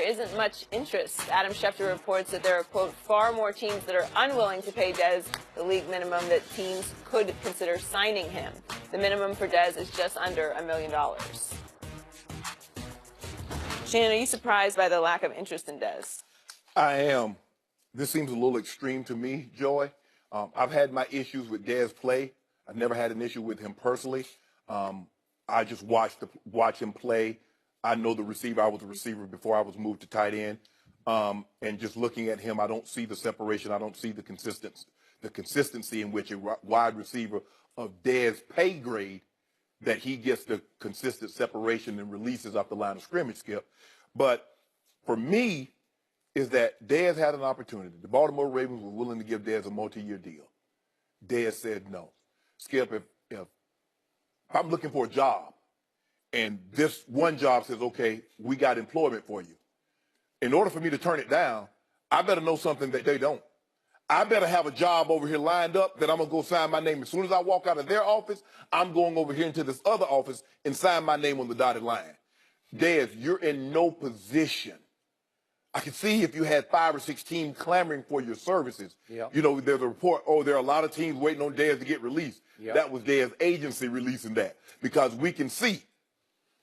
isn't much interest. Adam Schefter reports that there are, quote, far more teams that are unwilling to pay Dez the league minimum that teams could consider signing him. The minimum for Dez is just under $1 million. Shannon, are you surprised by the lack of interest in Dez? I am. This seems a little extreme to me, Joy. I've had my issues with Dez play. I've never had an issue with him personally. I just watch him play. I know the receiver. I was a receiver before I was moved to tight end. And just looking at him, I don't see the separation. I don't see the consistency in which a wide receiver of Dez pay grade that he gets the consistent separation and releases off the line of scrimmage, Skip. But for me, is that Dez had an opportunity. The Baltimore Ravens were willing to give Dez a multi-year deal. Dez said no. Skip, if I'm looking for a job and this one job says, okay, we got employment for you, in order for me to turn it down, I better know something that they don't. I better have a job over here lined up that I'm going to go sign my name. As soon as I walk out of their office, I'm going over here into this other office and sign my name on the dotted line. Dez, you're in no position. I can see if you had 5 or 6 teams clamoring for your services. Yep. You know, there's a report, oh, there are a lot of teams waiting on Dez to get released. Yep. That was Dez's agency releasing that, because we can see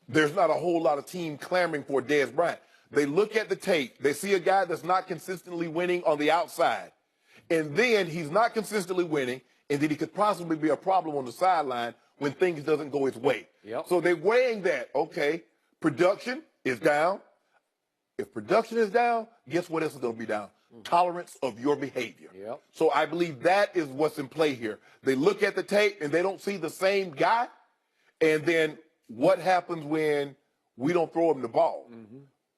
there's not a whole lot of teams clamoring for Dez Bryant. They look at the tape. They see a guy that's not consistently winning on the outside, and then he's not consistently winning, and then he could possibly be a problem on the sideline when things doesn't go his way. Yep. So they're weighing that, okay, production is down. If production is down, guess what else is going to be down? Tolerance of your behavior. Yep. So I believe that is what's in play here. They look at the tape and they don't see the same guy. And then what happens when we don't throw him the ball?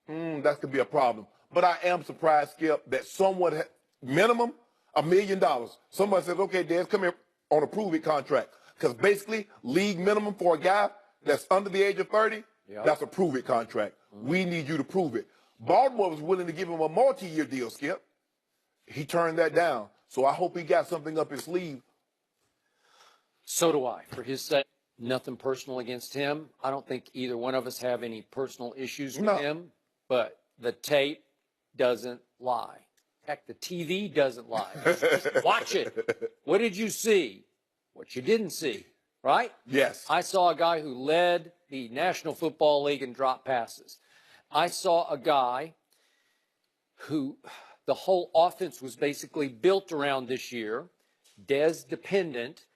That could be a problem. But I am surprised, Skip, that someone, minimum $1 million. Somebody says, okay, Dez, come here on a prove-it contract. Because basically, league minimum for a guy that's under the age of 30, that's a prove-it contract. We need you to prove it. Baltimore was willing to give him a multi-year deal, Skip. He turned that down. So I hope he got something up his sleeve. So do I. For his sake, nothing personal against him. I don't think either one of us have any personal issues with him. But the tape doesn't lie. Heck, the TV doesn't lie. Just watch it. What did you see? What you didn't see, right? Yes. I saw a guy who led the National Football League in drop passes. I saw a guy who the whole offense was basically built around this year, Dez dependent,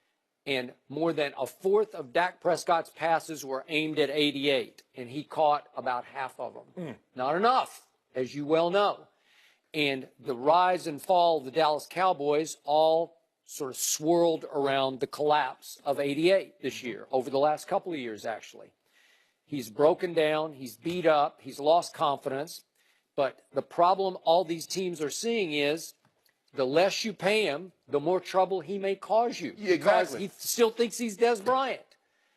and more than a fourth of Dak Prescott's passes were aimed at 88, and he caught about half of them. Not enough, as you well know. And the rise and fall of the Dallas Cowboys all sort of swirled around the collapse of 88 this year, over the last couple of years, actually. He's broken down, he's beat up, he's lost confidence. But the problem all these teams are seeing is the less you pay him, the more trouble he may cause you. Yeah, exactly. Because he still thinks he's Dez Bryant.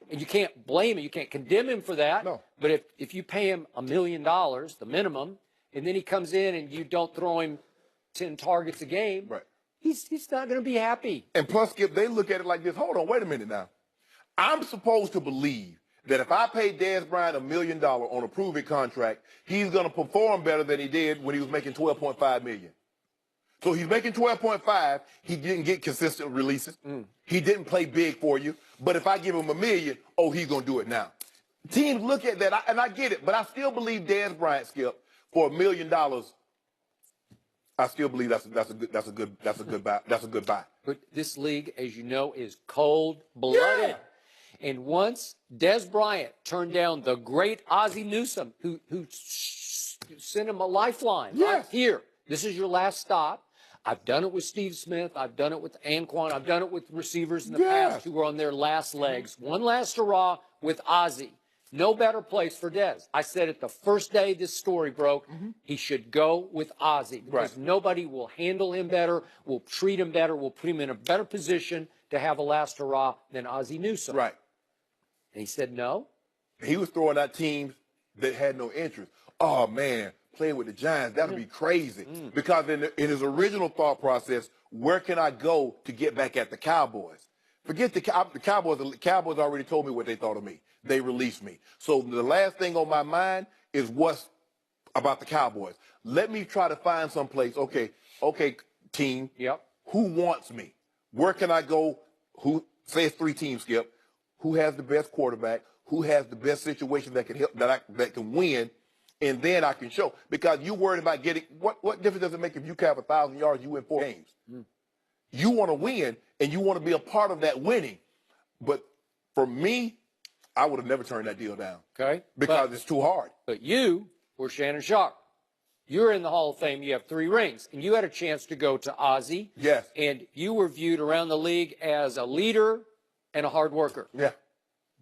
And you can't blame him, you can't condemn him for that. No. But if you pay him $1 million, the minimum, and then he comes in and you don't throw him 10 targets a game, right, he's not going to be happy. And plus, Skip, they look at it like this. Hold on, wait a minute now. I'm supposed to believe that if I pay Dez Bryant $1 million on a prove-it contract, he's going to perform better than he did when he was making $12.5 million. So he's making $12.5. He didn't get consistent releases. He didn't play big for you. But if I give him $1 million, oh, he's going to do it now. Teams look at that, and I get it, but I still believe Dez Bryant, Skip, for $1 million. I still believe that's a good buy. But this league, as you know, is cold-blooded. Yeah. And once Dez Bryant turned down the great Ozzie Newsome, who sent him a lifeline. Yes. Right here, this is your last stop. I've done it with Steve Smith. I've done it with Anquan. I've done it with receivers in the past who were on their last legs. One last hurrah with Ozzie. No better place for Dez. I said it the first day this story broke. He should go with Ozzie because nobody will handle him better, will treat him better, will put him in a better position to have a last hurrah than Ozzie Newsome. Right. And he said no. He was throwing out teams that had no interest. Oh, man, playing with the Giants, that would be crazy. Because in his original thought process, where can I go to get back at the Cowboys? Forget the Cowboys. The Cowboys already told me what they thought of me. They released me. So the last thing on my mind is what's about the Cowboys. Let me try to find some place. Okay, team. Yep. Who wants me? Where can I go? Who say it's 3 teams, Skip? Who has the best quarterback? Who has the best situation that can help that can win? And then I can show, because you worried about getting what difference does it make if you have 1,000 yards, you win 4 games? You want to win and you want to be a part of that winning. But for me, I would have never turned that deal down. Okay. Because it's too hard. But you were Shannon Sharp. You're in the Hall of Fame. You have 3 rings, and you had a chance to go to Ozzie. Yes. And you were viewed around the league as a leader and a hard worker. Yeah.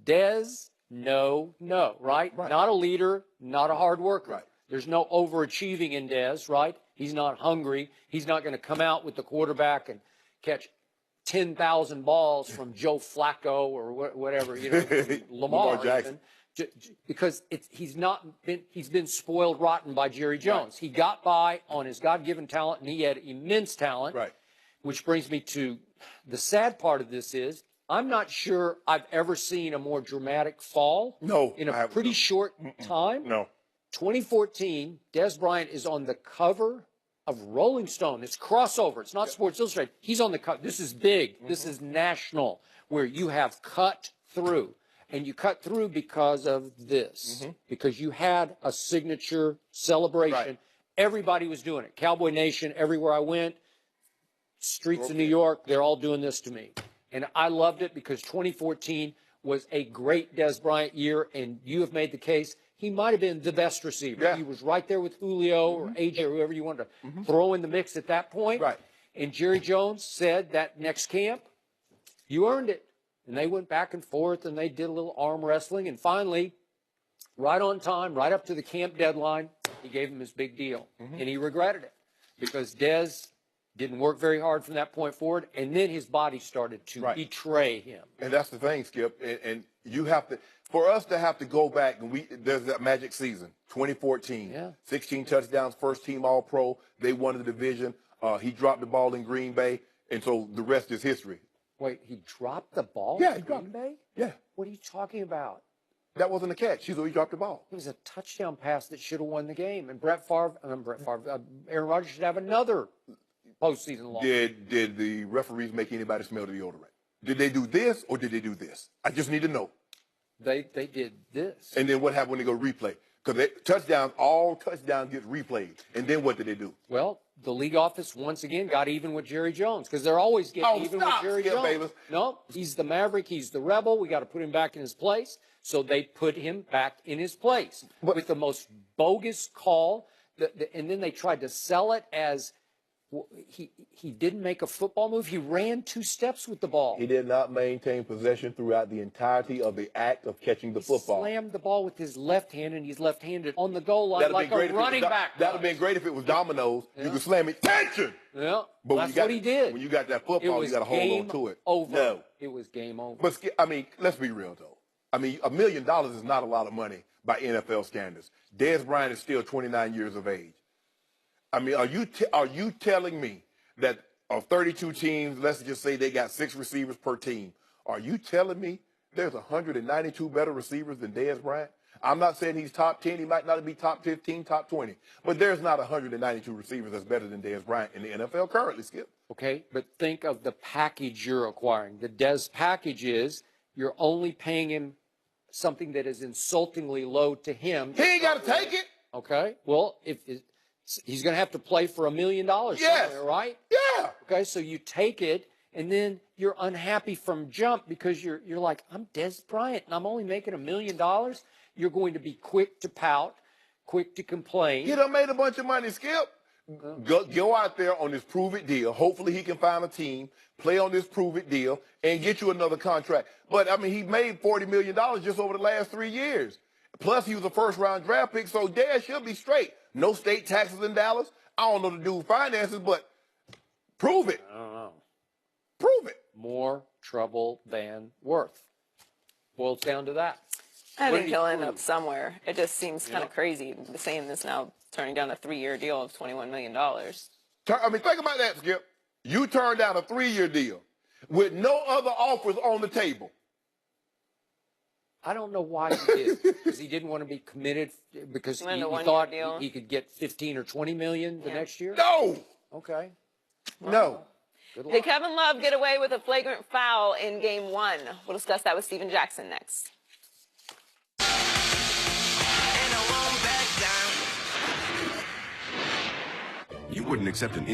Dez, no, right? Not a leader, not a hard worker. Right. There's no overachieving in Dez, right? He's not hungry. He's not going to come out with the quarterback and catch 10,000 balls from Joe Flacco or whatever, Lamar Jackson. Even, because he's been spoiled rotten by Jerry Jones. Right. He got by on his God-given talent, and he had immense talent. Right. Which brings me to the sad part of this is I'm not sure I've ever seen a more dramatic fall. No, in a pretty short time. No. 2014, Dez Bryant is on the cover of Rolling Stone. It's crossover. It's not Sports Illustrated. He's on the cover. This is big. This is national, where you have cut through. And you cut through because of this. Because you had a signature celebration. Right. Everybody was doing it. Cowboy Nation, everywhere I went, streets of New York, they're all doing this to me. And I loved it because 2014 was a great Dez Bryant year, and you have made the case he might have been the best receiver. Yeah. He was right there with Julio or AJ or whoever you wanted to throw in the mix at that point. Right. And Jerry Jones said that next camp, you earned it. And they went back and forth, and they did a little arm wrestling. And finally, right on time, right up to the camp deadline, he gave him his big deal. And he regretted it because Dez didn't work very hard from that point forward. And then his body started to betray him. And that's the thing, Skip. And you have to, for us to have to go back, and there's that magic season, 2014, 16 touchdowns, first team All-Pro. They won the division. He dropped the ball in Green Bay. And so the rest is history. Wait, he dropped the ball in Green Bay? Yeah. What are you talking about? That wasn't a catch. He dropped the ball. It was a touchdown pass that should have won the game. And Aaron Rodgers should have another postseason loss. Did the referees make anybody smell the deodorant? Did they do this or did they do this? I just need to know. They did this. And then what happened when they go replay? Because all touchdowns get replayed. And then what did they do? Well, the league office once again got even with Jerry Jones because they're always getting even with Jerry Jones. Bayless. No, he's the Maverick. He's the rebel. We got to put him back in his place. So they put him back in his place with the most bogus call. And then they tried to sell it as he didn't make a football move. He ran 2 steps with the ball. He did not maintain possession throughout the entirety of the act of catching the football. He slammed the ball with his left hand, and he's left-handed on the goal line like a running back. That would have been great if it was dominoes. You could slam it. Tension! Yeah, but that's what he did. When you got that football, you got to hold on to it. Over. No. It was game over. But, I mean, let's be real, though. I mean, $1 million is not a lot of money by NFL standards. Dez Bryant is still 29 years of age. I mean, are you telling me that of 32 teams, let's just say they got 6 receivers per team, are you telling me there's 192 better receivers than Dez Bryant? I'm not saying he's top 10. He might not be top 15, top 20. But there's not 192 receivers that's better than Dez Bryant in the NFL currently, Skip. Okay, but think of the package you're acquiring. The Dez package is you're only paying him something that is insultingly low to him. He ain't got to take it. Okay, well, he's going to have to play for $1 million somewhere, right? Yeah. Okay, so you take it, and then you're unhappy from jump because you're like, I'm Dez Bryant, and I'm only making $1 million. You're going to be quick to pout, quick to complain. He done made a bunch of money, Skip. Go out there on this prove-it deal. Hopefully he can find a team, play on this prove-it deal, and get you another contract. But, I mean, he made $40 million just over the last 3 years. Plus, he was a first-round draft pick, so Dez should be straight. No state taxes in Dallas. I don't know the dude's finances, but prove it. I don't know. Prove it. More trouble than worth. Boils down to that. I think he'll end up somewhere. It just seems kind of crazy saying this now, turning down a 3-year deal of $21 million. I mean, think about that, Skip. You turned down a 3-year deal with no other offers on the table. I don't know why he did. Because he didn't want to be committed because he thought he could get 15 or 20 million the next year? No. Okay. No. Good luck. Did Kevin Love get away with a flagrant foul in Game 1? We'll discuss that with Steven Jackson next. You wouldn't accept an